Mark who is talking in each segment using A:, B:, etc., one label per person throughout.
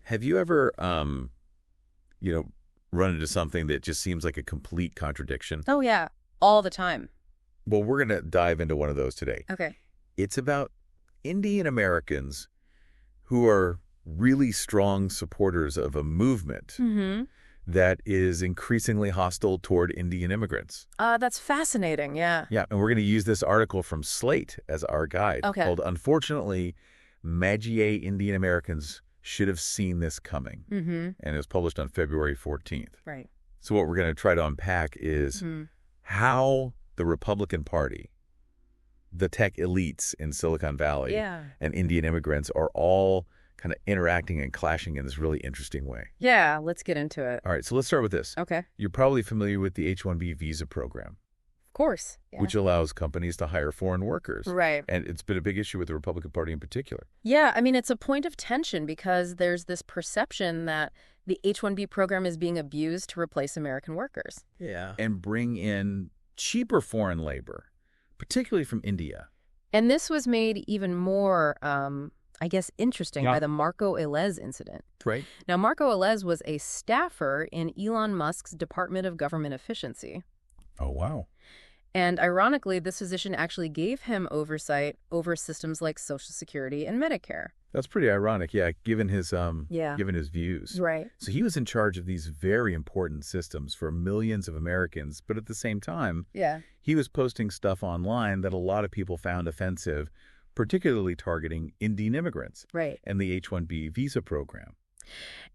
A: Have you ever, you know, run into something that just seems like a complete contradiction?
B: Oh, yeah. All the time.
A: Well, we're going to dive into one of those today.
B: Okay.
A: It's about Indian Americans who are really strong supporters of a movement that is increasingly hostile toward Indian immigrants.
B: That's fascinating, yeah.
A: Yeah, and we're going to use this article from Slate as our guide called, Unfortunately, MAGA Indian Americans Should Have Seen This Coming. And it was published on February 14th.
B: Right.
A: So what we're going to try to unpack is how the Republican Party, the tech elites in Silicon Valley, and Indian immigrants are all kind of interacting and clashing in this really interesting way.
B: Yeah, let's get into it.
A: All right, so let's start with this.
B: Okay.
A: You're probably familiar with the H-1B visa program,
B: Of course. Yeah.
A: which allows companies to hire foreign workers.
B: Right.
A: And it's been a big issue with the Republican Party in particular.
B: Yeah, I mean, it's a point of tension because there's this perception that the H-1B program is being abused to replace American workers.
A: Yeah. And bring in cheaper foreign labor, particularly from India.
B: And this was made even more, I guess, interesting by the Marco Elez incident.
A: Right.
B: Now, Marco Elez was a staffer in Elon Musk's Department of Government Efficiency.
A: Oh, wow.
B: And ironically, this position actually gave him oversight over systems like Social Security and Medicare.
A: That's pretty ironic, given his given his views.
B: Right.
A: So he was in charge of these very important systems for millions of Americans, but at the same time, he was posting stuff online that a lot of people found offensive, particularly targeting Indian immigrants and the H-1B visa program.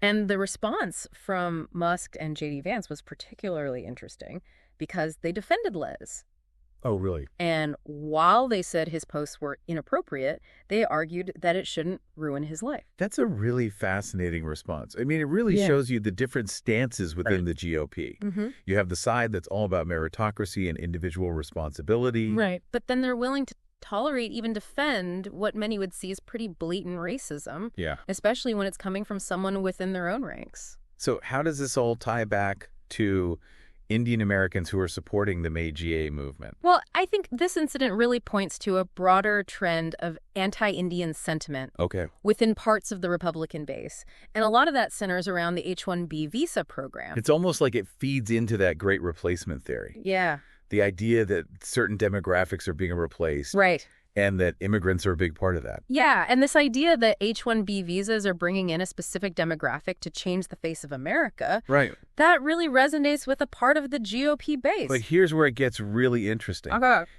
B: And the response from Musk and J.D. Vance was particularly interesting because they defended Les.
A: Oh, really?
B: And while they said his posts were inappropriate, they argued that it shouldn't ruin his life.
A: That's a really fascinating response. I mean, it really shows you the different stances within the GOP. You have the side that's all about meritocracy and individual responsibility.
B: Right. But then they're willing to tolerate, even defend, what many would see as pretty blatant racism.
A: Yeah.
B: Especially when it's coming from someone within their own ranks.
A: So how does this all tie back to Indian Americans who are supporting the MAGA movement?
B: Well, I think this incident really points to a broader trend of anti-Indian sentiment within parts of the Republican base. And a lot of that centers around the H-1B visa program.
A: It's almost like it feeds into that great replacement theory.
B: Yeah.
A: The idea that certain demographics are being replaced.
B: Right.
A: And that immigrants are a big part of that.
B: Yeah, and this idea that H-1B visas are bringing in a specific demographic to change the face of America, that really resonates with a part of the GOP base.
A: But here's where it gets really interesting.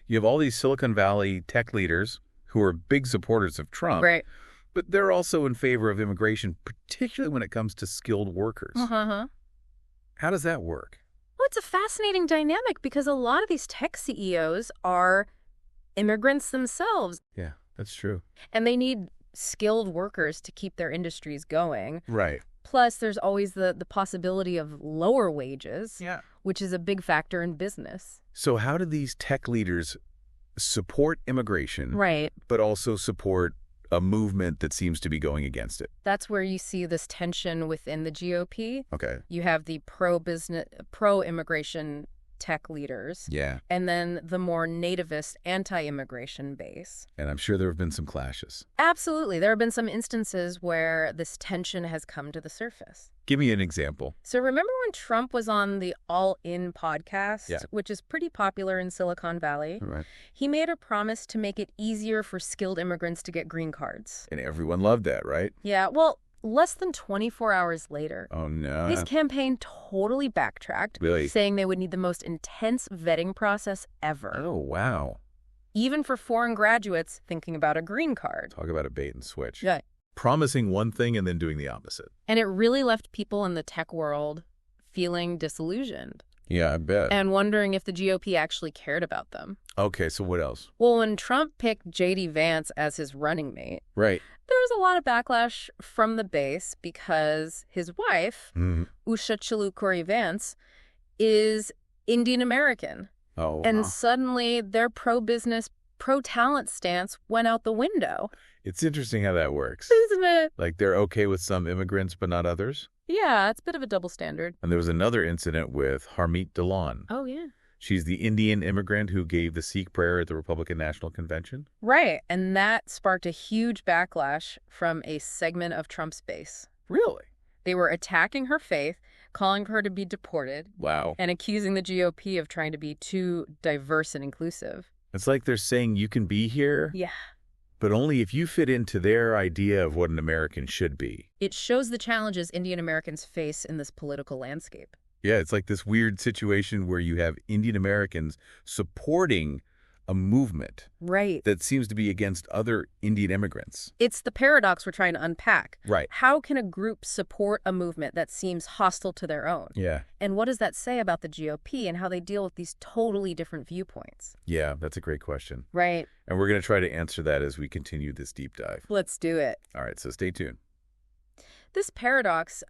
A: You have all these Silicon Valley tech leaders who are big supporters of Trump, but they're also in favor of immigration, particularly when it comes to skilled workers. How does that work?
B: Well, it's a fascinating dynamic because a lot of these tech CEOs are immigrants themselves.
A: Yeah, that's true.
B: And they need skilled workers to keep their industries going.
A: Right.
B: Plus, there's always the possibility of lower wages, which is a big factor in business.
A: So how do these tech leaders support immigration, but also support a movement that seems to be going against it?
B: That's where you see this tension within the GOP.
A: Okay.
B: You have the pro-business, pro-immigration tech leaders.
A: Yeah.
B: And then the more nativist anti-immigration base.
A: And I'm sure there have been some clashes.
B: Absolutely. There have been some instances where this tension has come to the surface.
A: Give me an example.
B: So remember when Trump was on the All In podcast, which is pretty popular in Silicon Valley?
A: Right.
B: He made a promise to make it easier for skilled immigrants to get green cards.
A: And everyone loved that, right?
B: Yeah, well, less than 24 hours later,
A: oh no,
B: his campaign totally backtracked, saying they would need the most intense vetting process ever.
A: Oh, wow.
B: Even for foreign graduates thinking about a green card.
A: Talk about a bait and switch.
B: Yeah.
A: Promising one thing and then doing the opposite.
B: And it really left people in the tech world feeling disillusioned.
A: Yeah, I bet.
B: And wondering if the GOP actually cared about them.
A: Okay, so what else?
B: Well, when Trump picked J.D. Vance as his running mate, there was a lot of backlash from the base because his wife, Usha Chilukuri Vance, is Indian American.
A: Oh, wow.
B: And suddenly their pro-business, pro-talent stance went out the window.
A: It's interesting how that works.
B: Isn't it?
A: Like they're okay with some immigrants but not others?
B: Yeah, it's a bit of a double standard.
A: And there was another incident with Harmeet Dillon.
B: Oh, yeah.
A: She's the Indian immigrant who gave the Sikh prayer at the Republican National Convention.
B: Right, and that sparked a huge backlash from a segment of Trump's base.
A: Really?
B: They were attacking her faith, calling for her to be deported.
A: Wow.
B: And accusing the GOP of trying to be too diverse and inclusive.
A: It's like they're saying you can be here.
B: Yeah.
A: But only if you fit into their idea of what an American should be.
B: It shows the challenges Indian Americans face in this political landscape.
A: Yeah, it's like this weird situation where you have Indian Americans supporting a movement that seems to be against other Indian immigrants.
B: It's the paradox we're trying to unpack.
A: Right.
B: How can a group support a movement that seems hostile to their own?
A: Yeah.
B: And what does that say about the GOP and how they deal with these totally different viewpoints?
A: Yeah, that's a great question.
B: Right.
A: And we're going to try to answer that as we continue this deep dive.
B: Let's do it.
A: All right, so stay tuned.
B: This paradox,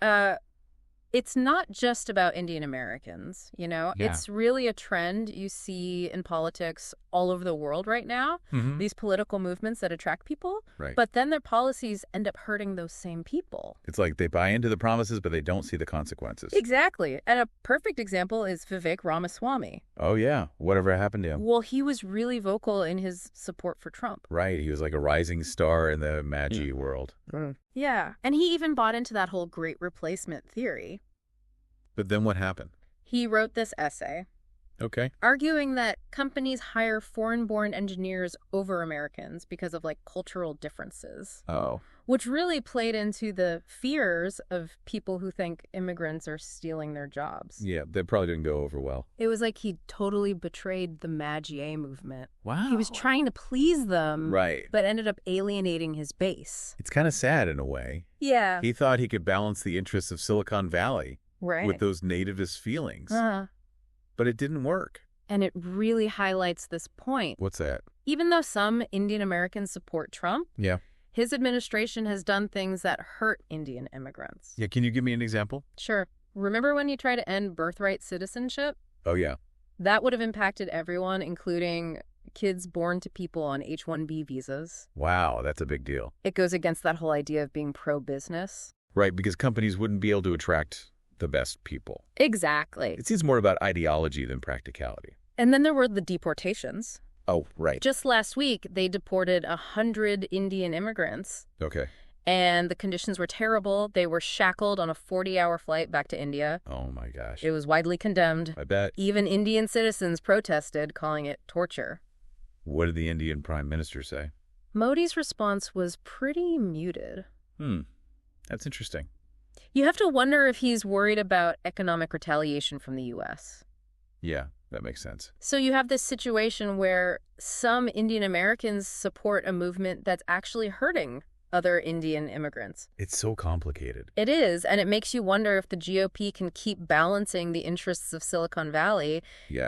B: it's not just about Indian Americans, you know?
A: Yeah.
B: It's really a trend you see in politics all over the world right now, these political movements that attract people, but then their policies end up hurting those same people.
A: It's like they buy into the promises, but they don't see the consequences.
B: Exactly. And a perfect example is Vivek Ramaswamy.
A: Oh, yeah. Whatever happened to him?
B: Well, he was really vocal in his support for Trump.
A: Right. He was like a rising star in the MAGA world.
B: Yeah. And he even bought into that whole great replacement theory.
A: But then what happened?
B: He wrote this essay.
A: Okay.
B: Arguing that companies hire foreign-born engineers over Americans because of, like, cultural differences.
A: Oh.
B: Which really played into the fears of people who think immigrants are stealing their jobs.
A: Yeah, that probably didn't go over well.
B: It was like he totally betrayed the MAGA movement.
A: Wow.
B: He was trying to please them.
A: Right.
B: But ended up alienating his base.
A: It's kind of sad in a way.
B: Yeah.
A: He thought he could balance the interests of Silicon Valley.
B: Right.
A: With those nativist feelings. But it didn't work.
B: And it really highlights this point.
A: What's that?
B: Even though some Indian Americans support Trump, his administration has done things that hurt Indian immigrants.
A: Yeah, can you give me an example?
B: Sure. Remember when he tried to end birthright citizenship?
A: Oh, yeah.
B: That would have impacted everyone, including kids born to people on H-1B visas.
A: Wow, that's a big deal.
B: It goes against that whole idea of being pro-business.
A: Right, because companies wouldn't be able to attract the best people.
B: Exactly.
A: It seems more about ideology than practicality.
B: And then there were the deportations.
A: Oh, right.
B: Just last week, they deported 100 Indian immigrants.
A: Okay.
B: And the conditions were terrible. They were shackled on a 40-hour flight back to India.
A: Oh, my gosh.
B: It was widely condemned.
A: I bet.
B: Even Indian citizens protested, calling it torture.
A: What did the Indian Prime Minister say?
B: Modi's response was pretty muted.
A: That's interesting.
B: You have to wonder if he's worried about economic retaliation from the U.S.
A: Yeah, that makes sense.
B: So you have this situation where some Indian Americans support a movement that's actually hurting other Indian immigrants.
A: It's so complicated.
B: It is, and it makes you wonder if the GOP can keep balancing the interests of Silicon Valley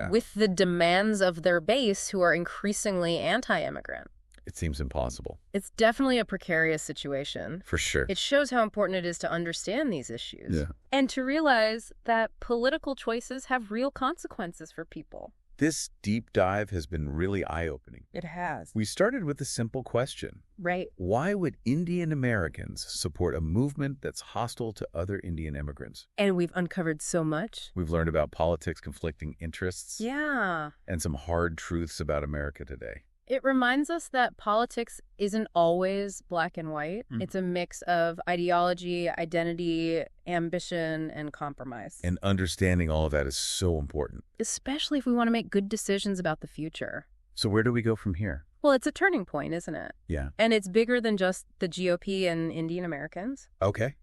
B: with the demands of their base who are increasingly anti-immigrant.
A: It seems impossible.
B: It's definitely a precarious situation.
A: For sure.
B: It shows how important it is to understand these issues.
A: Yeah.
B: And to realize that political choices have real consequences for people.
A: This deep dive has been really eye-opening.
B: It has.
A: We started with a simple question.
B: Right.
A: Why would Indian Americans support a movement that's hostile to other Indian immigrants?
B: And we've uncovered so much.
A: We've learned about politics, conflicting interests.
B: Yeah.
A: And some hard truths about America today.
B: It reminds us that politics isn't always black and white. It's a mix of ideology, identity, ambition, and compromise.
A: And understanding all of that is so important.
B: Especially if we want to make good decisions about the future.
A: So where do we go from here?
B: Well, it's a turning point, isn't it?
A: Yeah.
B: And it's bigger than just the GOP and Indian Americans.
A: Okay.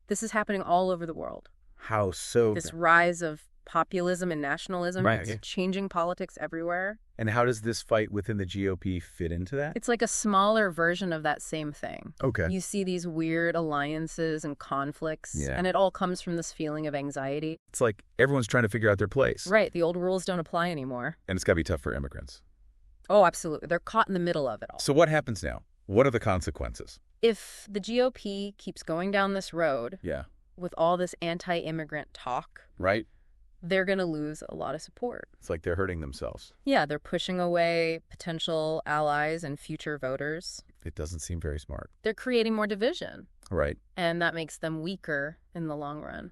B: This is happening all over the world.
A: How so?
B: This rise of populism and nationalism.
A: Right.
B: It's changing politics everywhere.
A: And how does this fight within the GOP fit into that?
B: It's like a smaller version of that same thing.
A: Okay.
B: You see these weird alliances and conflicts, and it all comes from this feeling of anxiety.
A: It's like everyone's trying to figure out their place.
B: Right. The old rules don't apply anymore.
A: And it's got to be tough for immigrants.
B: Oh, absolutely. They're caught in the middle of it all.
A: So what happens now? What are the consequences?
B: If the GOP keeps going down this road with all this anti-immigrant talk,
A: right,
B: they're going to lose a lot of support.
A: It's like they're hurting themselves.
B: Yeah, they're pushing away potential allies and future voters.
A: It doesn't seem very smart.
B: They're creating more division.
A: Right.
B: And that makes them weaker in the long run.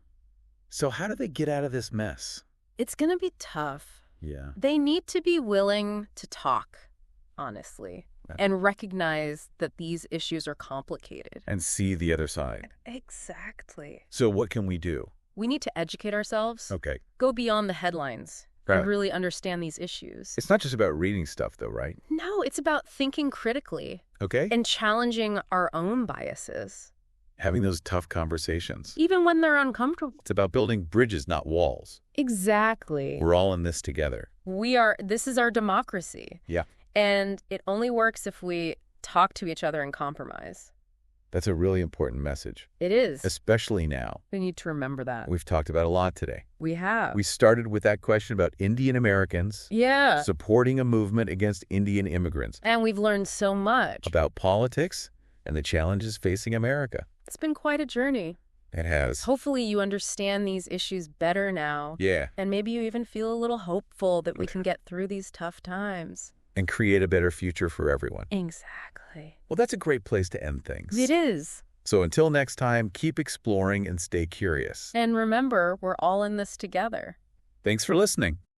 A: So how do they get out of this mess?
B: It's going to be tough.
A: Yeah.
B: They need to be willing to talk, honestly. and recognize that these issues are complicated.
A: And see the other side.
B: Exactly.
A: So what can we do?
B: We need to educate ourselves.
A: Okay.
B: Go beyond the headlines. And really understand these issues.
A: It's not just about reading stuff, though, right?
B: No, it's about thinking critically.
A: Okay.
B: And challenging our own biases.
A: Having those tough conversations.
B: Even when they're uncomfortable.
A: It's about building bridges, not walls.
B: Exactly.
A: We're all in this together.
B: This is our democracy.
A: Yeah.
B: And it only works if we talk to each other and compromise.
A: That's a really important message.
B: It is.
A: Especially now.
B: We need to remember that.
A: We've talked about a lot today.
B: We have.
A: We started with that question about Indian Americans.
B: Yeah.
A: Supporting a movement against Indian immigrants.
B: And we've learned so much.
A: About politics and the challenges facing America.
B: It's been quite a journey.
A: It has.
B: Hopefully you understand these issues better now.
A: Yeah.
B: And maybe you even feel a little hopeful that we can get through these tough times.
A: And create a better future for everyone.
B: Exactly.
A: Well, that's a great place to end things.
B: It is.
A: So until next time, keep exploring and stay curious.
B: And remember, we're all in this together.
A: Thanks for listening.